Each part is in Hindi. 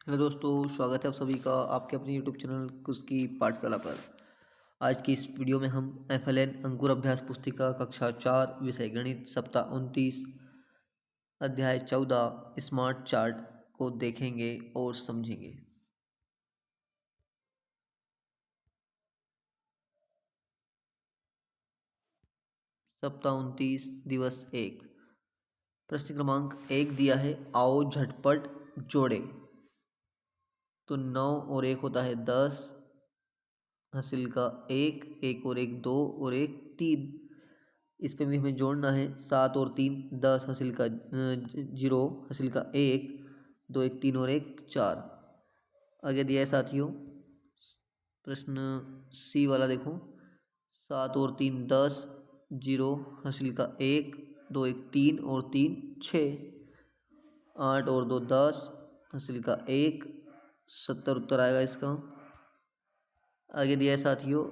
हेलो दोस्तों, स्वागत है आप सभी का आपके अपने यूट्यूब चैनल कुछ की पाठशाला पर। आज की इस वीडियो में हम FLN अंकुर अभ्यास पुस्तिका कक्षा 4 विषय गणित सप्ताह 29 अध्याय 14 स्मार्ट चार्ट को देखेंगे और समझेंगे। सप्ताह 29 दिवस 1। प्रश्न क्रमांक 1 दिया है, आओ झटपट जोड़े। तो 9 और 1 होता है 10, हासिल का 1, 1 और 1 2 और 1 3। इस पे भी हमें जोड़ना है 7 और 3 10, हासिल का 0, हासिल का 1 2 1 3 और 1 4। आगे दिया है साथियों प्रश्न सी वाला, देखो 7 और 3 10, 0 हासिल का 1 2 1 3 और 3 6। 8 और 2 10, हासिल का 1 70 उत्तर आएगा इसका। आगे दिया है साथियों,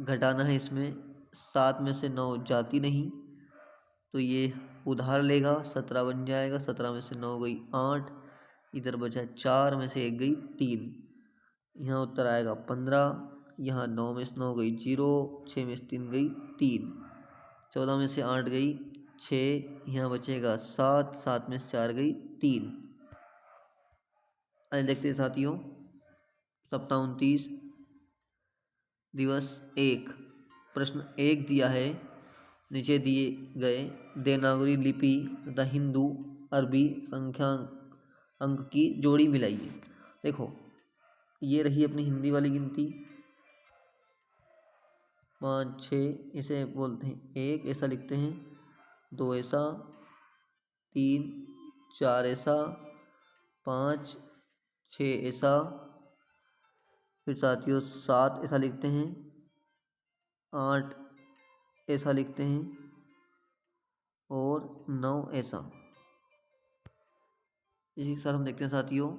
घटाना है इसमें 7 में से 9 जाती नहीं, तो ये उधार लेगा 17 बन जाएगा। 17 में से 9 गई 8, इधर बचा 4 में से 1 गई 3, यहाँ उत्तर आएगा 15। यहाँ 9 में से 9 गई 0, 6 में से 3 गई 3, 14 में से 8 गई 6, यहाँ बचेगा 7, 7 में से 4 गई 3। आइए देखते हैं साथियों सप्ताह 29 दिवस 1। प्रश्न 1 दिया है, नीचे दिए गए देवनागरी लिपि तथा हिंदू अरबी संख्यांक अंक की जोड़ी मिलाइए। देखो ये रही अपनी हिंदी वाली गिनती 5 6, इसे बोलते हैं 1 ऐसा लिखते हैं, 2 ऐसा, 3 4 ऐसा, 5 6 ऐसा, फिर साथियों 7 ऐसा लिखते हैं, 8 ऐसा लिखते हैं और 9 ऐसा। इसी के साथ हम देखते हैं साथियों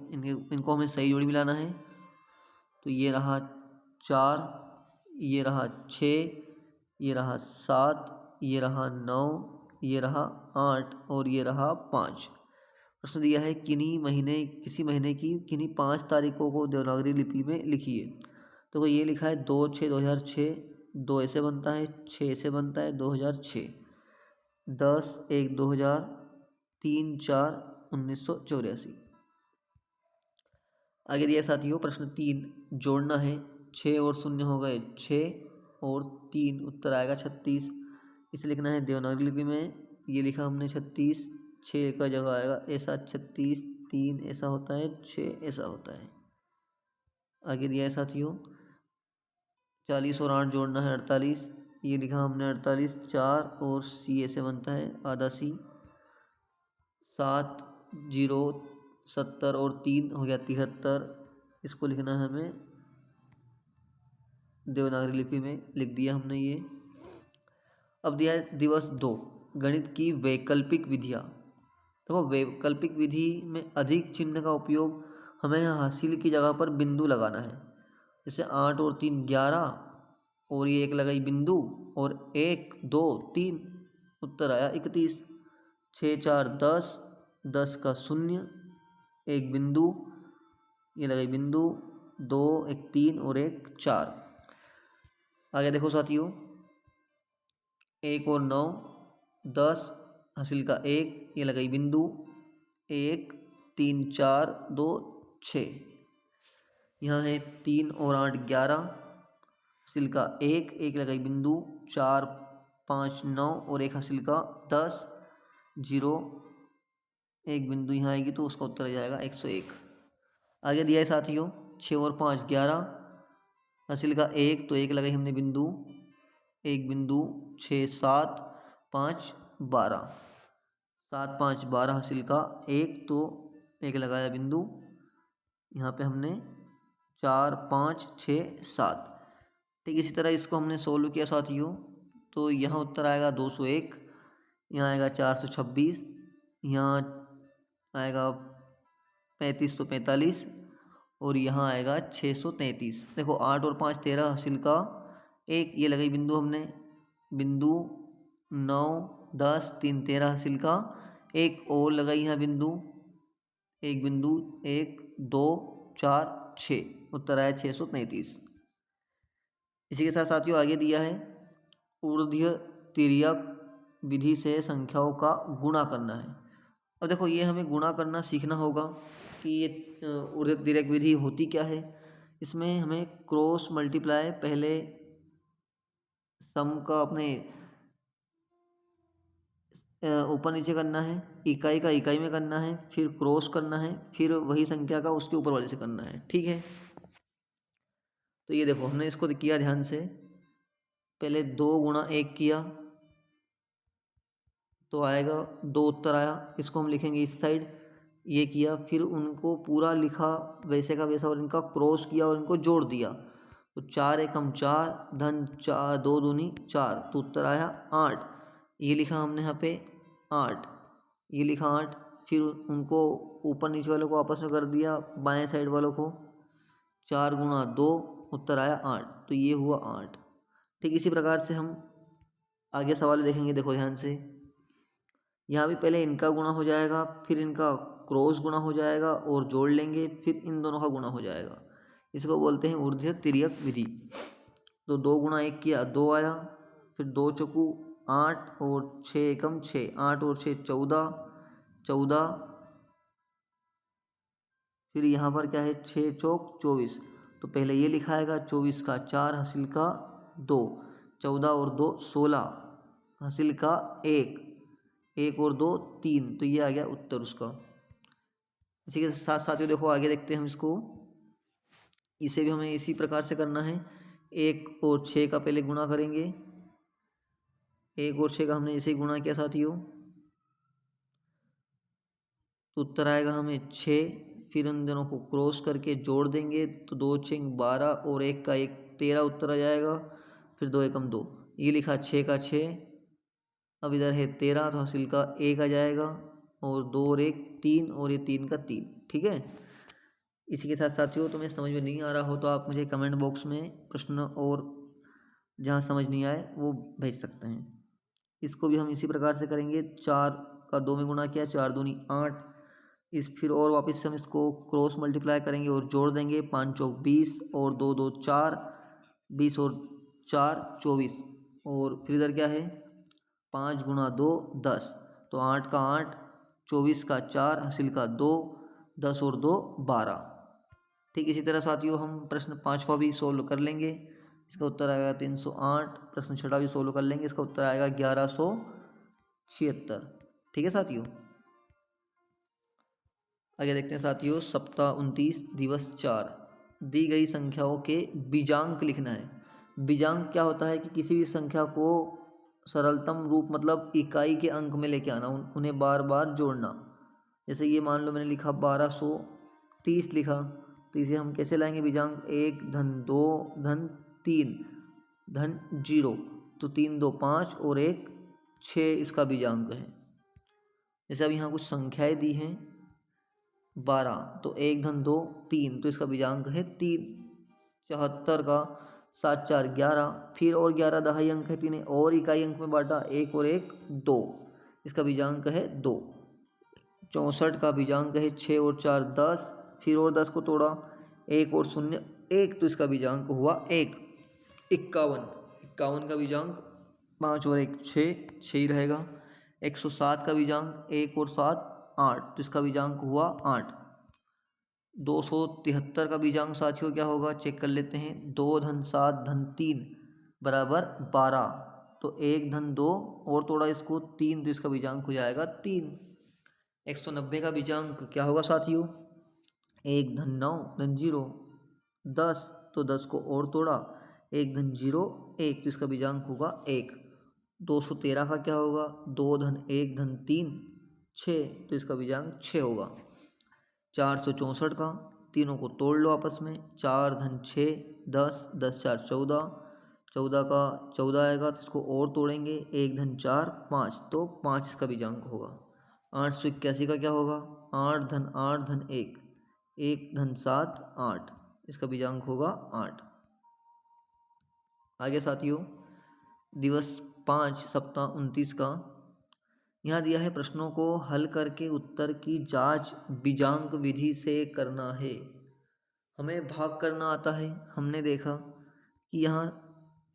इनको हमें सही जोड़ी मिलाना है। तो ये रहा 4, ये रहा 6, ये रहा 7, ये रहा 9, ये रहा 8 और ये रहा 5। प्रश्न दिया है किसी महीने की किन्हीं 5 तारीखों को देवनागरी लिपि में लिखिए। तो ये लिखा है 2 6 2006, 2 ऐसे बनता है, 6 ऐसे बनता है 2006, 10 1 2000, 3 4 1984। आगे दिया साथियों प्रश्न 3, जोड़ना है 6 और 0 हो गए 6 और 3, उत्तर आएगा 36। इसे लिखना है देवनागरी लिपि में, ये लिखा हमने 36, 6 का जगह आएगा ऐसा 36, 3 ऐसा होता है, 6 ऐसा होता है। आगे दिया है साथियों 40 और 8 जोड़ना है 48, ये लिखा हमने 48, 4 और सी ऐसे बनता है आधा सी, 7 0 70 और 3 हो गया 73। इसको लिखना है हमें देवनागरी लिपि में, लिख दिया हमने ये। अब दिया है दिवस 2, गणित की वैकल्पिक विधियाँ। देखो वैकल्पिक विधि में अधिक चिन्ह का उपयोग, हमें यहाँ हासिल की जगह पर बिंदु लगाना है। जैसे 8 और 3 11 और ये 1 लगाई बिंदु और 1 2 3, उत्तर आया 31। 6 4 10, 10 का 0 1 बिंदु, ये लगाई बिंदु, 2 1 3 और 1 4। आगे देखो साथियों 1 और 9 10, हासिल का 1, ये लगाई बिंदु, 1 3 4 2 6। यहाँ है 3 और 8 11, हासिल का 1, 1 लगाई बिंदु, 4 5 9 और 1 हासिल का 10, 0 1 बिंदु यहाँ आएगी तो उसका उत्तर आ जाएगा 101। आगे दिया है साथियों 6 और 5 11, हासिल का 1, तो 1 लगाई हमने बिंदु, 1 बिंदु, 6 7 5 12, 7 5 12 हासिल का 1, तो 1 लगाया बिंदु, यहाँ पे हमने 4 5 6 7। ठीक इसी तरह इसको हमने सोल्व किया साथियों, तो यहाँ उत्तर आएगा 201, यहाँ आएगा 426, यहाँ आएगा 3545 और यहाँ आएगा 633। देखो 8 और 5 13, हासिल का 1, ये लगाई बिंदु हमने, बिंदु 9 10 3 13 हासिल का 1 और लगाई यहाँ बिंदु, एक बिंदु 1 2 4 6, उत्तर आया 633। इसी के साथ साथियों आगे दिया है ऊर्ध्व तिर्यक विधि से संख्याओं का गुणा करना है। अब देखो ये हमें गुणा करना सीखना होगा कि ये ऊर्ध्व तिर्यक विधि होती क्या है। इसमें हमें क्रॉस मल्टीप्लाई पहले सम का अपने ऊपर नीचे करना है, इकाई का इकाई में करना है, फिर क्रॉस करना है, फिर वही संख्या का उसके ऊपर वाले से करना है। ठीक है, तो ये देखो हमने इसको किया ध्यान से। पहले 2 × 1 किया तो आएगा 2, उत्तर आया। इसको हम लिखेंगे इस साइड, ये किया, फिर उनको पूरा लिखा वैसे का वैसा और इनका क्रॉस किया और इनको जोड़ दिया। तो 4 एकम 4 धन 4 2 दूनी 4, तो उत्तर आया 8। ये लिखा हमने यहाँ पे 8, ये लिखा 8, फिर उनको ऊपर नीचे वालों को आपस में कर दिया, बाएं साइड वालों को 4 × 2, उत्तर आया 8, तो ये हुआ 8। ठीक इसी प्रकार से हम आगे सवाल देखेंगे। देखो ध्यान से, यहाँ भी पहले इनका गुणा हो जाएगा, फिर इनका क्रॉस गुणा हो जाएगा और जोड़ लेंगे, फिर इन दोनों का गुणा हो जाएगा। इसको बोलते हैं ऊर्ध्व तिर्यक विधि। तो 2 × 1 किया 2 आया, फिर 2 चौकू 8 और 6 एकम 6, 8 और 6 14, 14, फिर यहाँ पर क्या है 6 चौक 24, तो पहले ये लिखाएगा 24 का 4 हासिल का 2, 14 और 2 16 हासिल का 1, 1 और 2 3, तो ये आ गया उत्तर उसका। इसी के साथ साथियों देखो आगे देखते हैं हम इसको। इसे भी हमें इसी प्रकार से करना है। 1 और 6 का पहले गुणा करेंगे, 1 और 6 का हमने इसे गुणा किया साथियों, तो उत्तर आएगा हमें 6। फिर उन दोनों को क्रॉस करके जोड़ देंगे, तो 2 6 12 और 1 का 1 13, उत्तर आ जाएगा। फिर 2 एकम 2, ये लिखा 6 का 6, अब इधर है 13, तो हासिल का 1 आ जाएगा, और 2 और 1 3, और ये 3 का 3। ठीक है, इसी के साथ साथियों तुम्हें समझ में नहीं आ रहा हो तो आप मुझे कमेंट बॉक्स में प्रश्न और जहाँ समझ नहीं आए वो भेज सकते हैं। इसको भी हम इसी प्रकार से करेंगे। 4 का 2 में गुणा किया, 4 दूनी 8, इस फिर और वापस से हम इसको क्रॉस मल्टीप्लाई करेंगे और जोड़ देंगे, 5 चौक 20 और 2 2 4, 20 और 4 24, और फिर इधर क्या है 5 × 2 10, तो 8 का 8, 24 का 4 हासिल का 2, 10 और 2 12। ठीक इसी तरह साथियों हम प्रश्न 5वां भी सोल्व कर लेंगे। इसका उत्तर आएगा 308। प्रश्न 6वां भी सोल्व कर लेंगे, इसका उत्तर आएगा 1176। ठीक है साथियों, आगे देखते हैं साथियों। सप्ताह 29 दिवस 4, दी गई संख्याओं के बीजांक लिखना है। बीजांक क्या होता है कि किसी भी संख्या को सरलतम रूप मतलब इकाई के अंक में लेके आना, उन्हें बार बार जोड़ना। जैसे ये मान लो मैंने लिखा 1230 लिखा, तो इसे हम कैसे लाएंगे बीजांक, 1 धन 2 धन 3 धन 0, तो 3 2 5 और 1 6 इसका बीजांक है। जैसे अब यहाँ कुछ संख्याएं दी हैं 12, तो 1 धन 2 3, तो इसका बीजांक है 3। 74 का 7 4 11, फिर और 11 दहाई अंक है, 3 और इकाई अंक में बांटा, 1 और 1 2, इसका बीजांक है 2। 64 का बीजांक है 6 और 4 10, फिर और 10 को तोड़ा, 1 और 0 1, तो इसका बीजांक हुआ 1। 51 का बीजांक 5 और 1 6, 6 ही रहेगा। 107 का बीजांक 1 और 7 8, तो इसका बीजांक हुआ 8। 273 का बीजांक साथियों क्या होगा, चेक कर लेते हैं। 2 धन 7 धन 3 बराबर 12, तो 1 धन 2 और तोड़ा इसको 3, तो इसका बीजांक हो जाएगा 3। 190 का बीजांक क्या होगा साथियों, 1 धन 9 धन 0 10, तो 10 को और तोड़ा, 1 धन 0 1, तो इसका बीजांक होगा 1। 213 का क्या होगा, 2 धन 1 धन 3 6, तो इसका बीजांक 6 होगा। 464 का, तीनों को तोड़ लो आपस में, 4 धन 6 10, 10 4 14, 14 का 14 आएगा, तो इसको और तोड़ेंगे, 1 धन 4 5, तो 5 इसका बीजांक होगा। 881 का क्या होगा, 8 धन 8 धन 1, 1 धन 7 8, इसका बीजांक होगा 8। आगे साथियों दिवस 5 सप्ताह 29 का, यहाँ दिया है प्रश्नों को हल करके उत्तर की जांच बीजांक विधि से करना है। हमें भाग करना आता है। हमने देखा कि यहाँ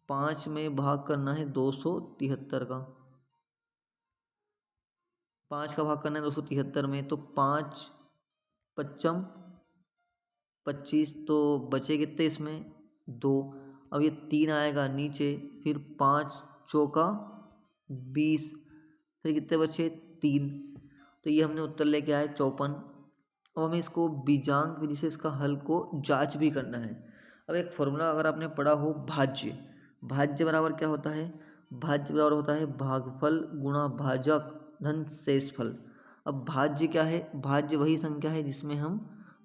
5 में भाग करना है 273 का, 5 का भाग करना है 273 में, तो 5 पच्चम 25, तो बचे कितने इसमें 2। अब ये 3 आएगा नीचे, फिर 5 चौका 20, फिर कितने बचे 3। तो ये हमने उत्तर लेके आए 54। अब हमें इसको बीजांक विधि से इसका हल को जांच भी करना है। अब एक फॉर्मूला अगर आपने पढ़ा हो भाज्य, भाज्य बराबर क्या होता है, भाज्य बराबर होता है भागफल गुणा भाजक धन शेषफल। अब भाज्य क्या है, भाज्य वही संख्या है जिसमें हम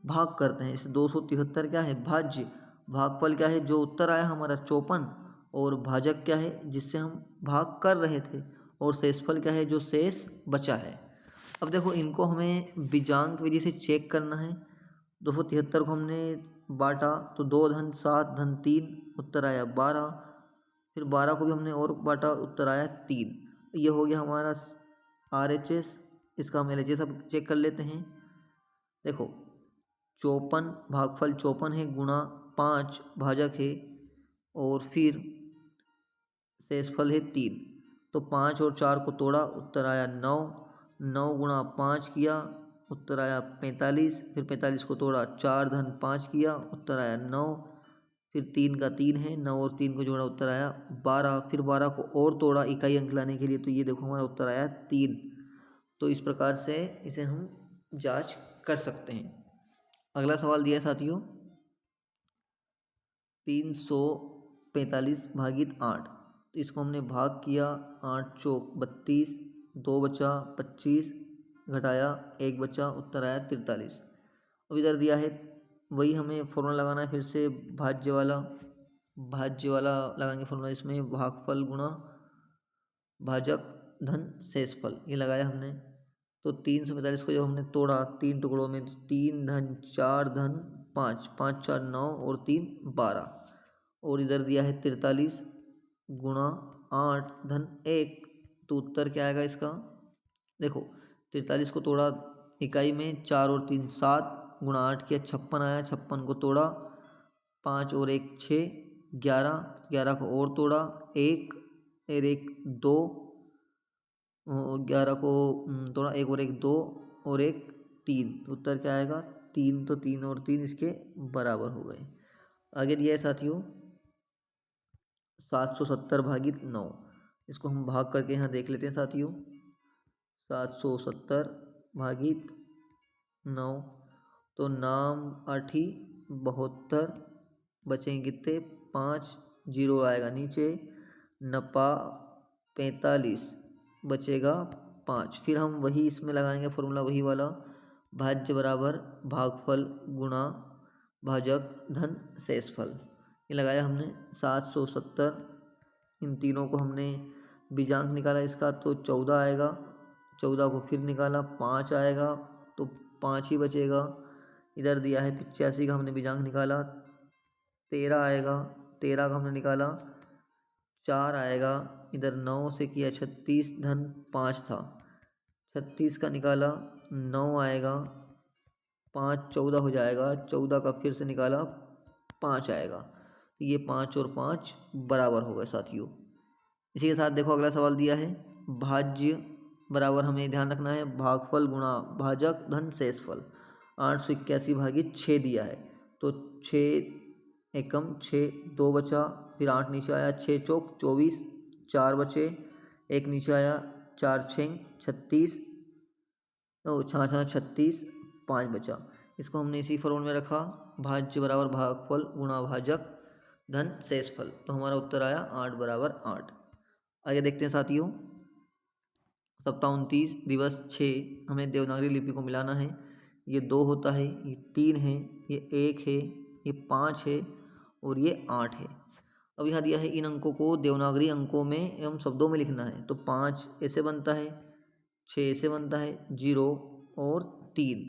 भाग करते हैं। इसे 273 क्या है भाज्य, भागफल क्या है जो उत्तर आया हमारा 54, और भाजक क्या है जिससे हम भाग कर रहे थे, और शेषफल क्या है जो शेष बचा है। अब देखो इनको हमें बीजांक विधि से चेक करना है। 273 को हमने बांटा तो 2 धन 7 धन 3 उत्तर आया 12, फिर 12 को भी हमने और बांटा उत्तर आया 3। ये हो गया हमारा RHS। इसका हम LHS अब चेक कर लेते हैं। देखो 54 भागफल 54 है गुणा 5 भाजक है, और फिर शेषफल है 3। तो 5 और 4 को तोड़ा उत्तर आया 9, 9 गुणा 5 किया उत्तर आया 45, फिर 45 को तोड़ा 4 धन 5 किया उत्तर आया 9, फिर 3 का 3 है, 9 और 3 को जोड़ा उत्तर आया 12, फिर 12 को और तोड़ा इकाई अंक लाने के लिए, तो ये देखो हमारा उत्तर आया 3। तो इस प्रकार से इसे हम जांच कर सकते हैं। अगला सवाल दिया है साथियों 345 भागित 8। तो इसको हमने भाग किया, 8 चौक 32, 2 बचा 25, घटाया 1 बचा उत्तर आया 43। अब इधर दिया है वही हमें फॉर्मूला लगाना है, फिर से भाज्य वाला, भाज्य वाला लगाएंगे फॉर्मूला। इसमें भागफल गुणा भाजक धन शेषफल ये लगाया हमने। तो 345 को जब हमने तोड़ा 3 टुकड़ों में, तो 3 धन 4 धन 5, 5 4 9 और 3 12, और इधर दिया है 43 गुणा 8 धन 1। तो उत्तर क्या आएगा इसका, देखो 43 को तोड़ा इकाई में, 4 और 3 7 गुणा 8 किया 56 आया, 56 को तोड़ा 5 और 1 6, 11, 11 को और तोड़ा 1 और 1 2, 11 को तोड़ा 1 और 1 2 और 1 3। उत्तर क्या आएगा 3। तो 3 और 3 इसके बराबर हो गए। आगे दिया है साथियों 770 भागित 9। इसको हम भाग करके यहाँ देख लेते हैं साथियों। 770 भागित 9, तो नाम 8 72, बचेंगे कितने 5, 0 आएगा नीचे, नपा 45 बचेगा 5। फिर हम वही इसमें लगाएंगे फॉर्मूला वही वाला, भाज्य बराबर भागफल गुणा भाजक धन शेषफल। ये लगाया हमने 770, इन तीनों को हमने बीजांक निकाला इसका, तो 14 आएगा, 14 को फिर निकाला 5 आएगा, तो 5 ही बचेगा। इधर दिया है 85 का हमने बीजांक निकाला 13 आएगा, 13 का हमने निकाला 4 आएगा, इधर 9 से किया 36 धन 5 था, 36 का निकाला 9 आएगा, 5 14 हो जाएगा, 14 का फिर से निकाला 5 आएगा। ये 5 और 5 बराबर हो गए साथियों। इसी के साथ देखो अगला सवाल दिया है भाज्य बराबर हमें ध्यान रखना है भागफल गुणा भाजक धन शेषफल। 881 भागित 6 दिया है, तो 6 एकम 6, 2 बचा, फिर 8 नीचे आया, 6 चौक 24, 4 बचे, 1 नीचे आया, 4 6 36, तो 6 36, 5 बचा। इसको हमने इसी फॉर्मूले में रखा, भाज्य बराबर भागफल गुणा भाजक धन शेषफल, तो हमारा उत्तर आया 8 बराबर 8। आगे देखते हैं साथियों सप्ताह 29 दिवस 6 हमें देवनागरी लिपि को मिलाना है। ये 2 होता है, ये 3 है, ये 1 है, ये 5 है और ये 8 है। अब यहाँ दिया है इन अंकों को देवनागरी अंकों में एवं शब्दों में लिखना है, तो 5 ऐसे बनता है, 6 ऐसे बनता है, 0 और 3।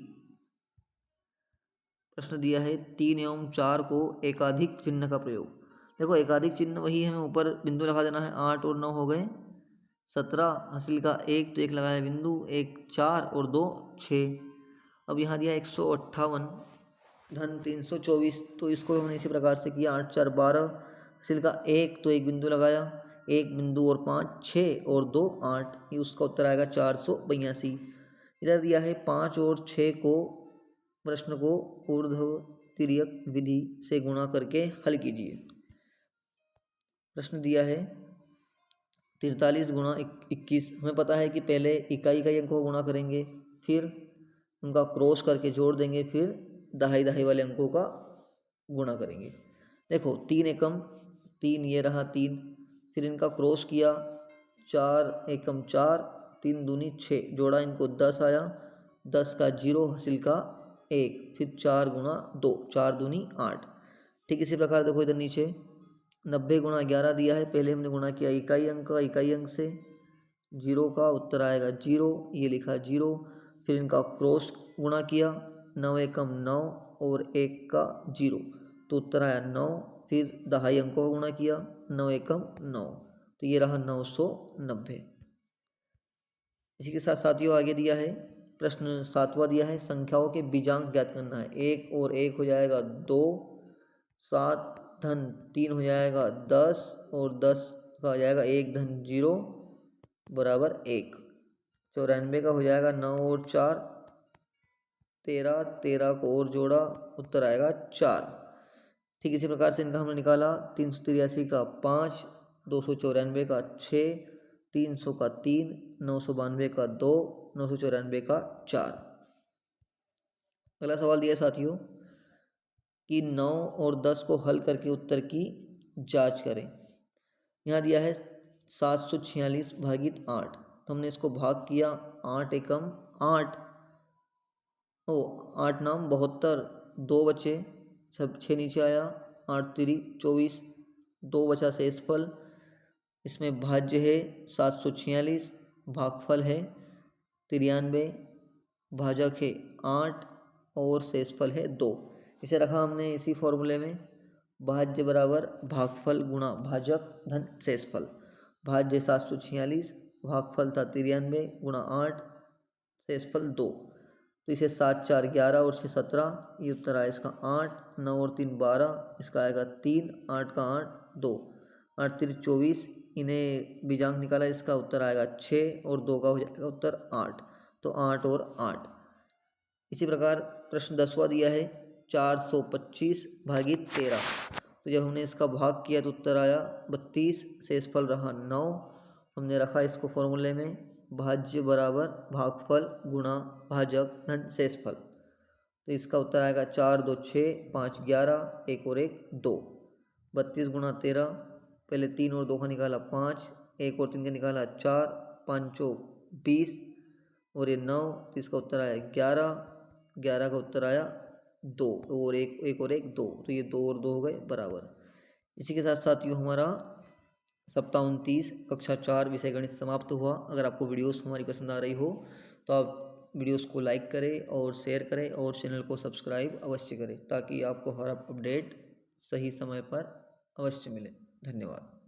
प्रश्न दिया है 3 एवं 4 को एकाधिक चिन्ह का प्रयोग। देखो एकाधिक चिन्ह वही हमें ऊपर बिंदु लगा देना है, 8 और 9 हो गए 17 हासिल का 1 तो 1 लगाया बिंदु, 1 4 और 2 6। अब यहाँ दिया 158 धन 324, तो इसको हमने इसी प्रकार से किया 8 4 12 हासिल का 1 तो 1 बिंदु लगाया, 1 बिंदु और 5 6 और 2 8, ये उसका उत्तर आएगा 482। इधर दिया है 5 और 6 को प्रश्न को ऊर्ध्व तिर्यक विधि से गुणा करके हल कीजिए। प्रश्न दिया है 43 गुणा 21। हमें पता है कि पहले इकाई अंकों को गुणा करेंगे, फिर उनका क्रॉस करके जोड़ देंगे, फिर दहाई दहाई वाले अंकों का गुणा करेंगे। देखो 3 एकम 3, ये रहा 3, फिर इनका क्रॉस किया 4 एकम 4, 3 दूनी 6, जोड़ा इनको 10 आया, 10 का 0 हासिल का 1, फिर 4 गुणा 2, 4 दूनी 8। ठीक इसी प्रकार देखो इधर नीचे 90 गुणा 11 दिया है, पहले हमने गुणा किया इकाई अंक से, 0 का उत्तर आएगा 0, ये लिखा 0, फिर इनका क्रॉस गुणा किया 9 एकम 9 और 1 का 0, तो उत्तर आया 9, फिर दहाई अंकों का गुणा किया 9 एकम 9, तो ये रहा 990। इसी के साथ साथियों आगे दिया है प्रश्न 7वां दिया है संख्याओं के बीजांक ज्ञात करना है। 1 और 1 हो जाएगा 2, 7 धन 3 हो जाएगा 10 और 10 का हो जाएगा 1 धन 0 बराबर 1। 94 का हो जाएगा 9 और 4 13, 13 को और जोड़ा उत्तर आएगा 4। ठीक इसी प्रकार से इनका हमने निकाला 383 का 5, 294 का 6, 300 का 3, 992 का 2, 994 का 4। अगला सवाल दिया साथियों कि 9 और 10 को हल करके उत्तर की जांच करें। यहाँ दिया है 746 भागित 8, तो हमने इसको भाग किया 8 एकम 8, 8 नाम 72, 2 बचे, 6 नीचे आया, 8 3 24, 2 बचा शेषफल। इसमें भाज्य है 746, भागफल है 93, भाजक है 8 और शेषफल है 2। इसे रखा हमने इसी फॉर्मूले में, भाज्य बराबर भागफल गुणा भाजक धन शेषफल। भाज्य 746, भागफल था 93 गुणा 8, शेषफल 2, तो इसे 7 4 11 और 6 17, ये उत्तर आया इसका 8, 9 और 3 12, इसका आएगा 3, 8 का 8 2, 8 3 24, इन्हें बीजांक निकाला, इसका उत्तर आएगा 6 और 2 का हो जाएगा उत्तर 8, तो 8 और 8। इसी प्रकार प्रश्न 10वां दिया है 425 भागित 13, तो जब हमने इसका भाग किया तो उत्तर आया 32, शेषफल रहा 9। हमने रखा इसको फॉर्मूले में, भाज्य बराबर भागफल गुणा भाजक धन शेषफल, तो इसका उत्तर आएगा 4 2 6, 5 11, 1 और 1 2। 32 गुणा 13, पहले 3 और 2 का निकाला 5, 1 और 3 का निकाला 4, 5 20 और ये 9, तो इसका उत्तर आया 11, 11 का उत्तर आया 2 और 1 और 1 2, तो ये 2 और 2 हो गए बराबर। इसी के साथ साथियों हमारा सप्ताह 29 कक्षा 4 विषय गणित समाप्त हुआ। अगर आपको वीडियोस हमारी पसंद आ रही हो तो आप वीडियोस को लाइक करें और शेयर करें और चैनल को सब्सक्राइब अवश्य करें, ताकि आपको हर अपडेट सही समय पर अवश्य मिले। धन्यवाद।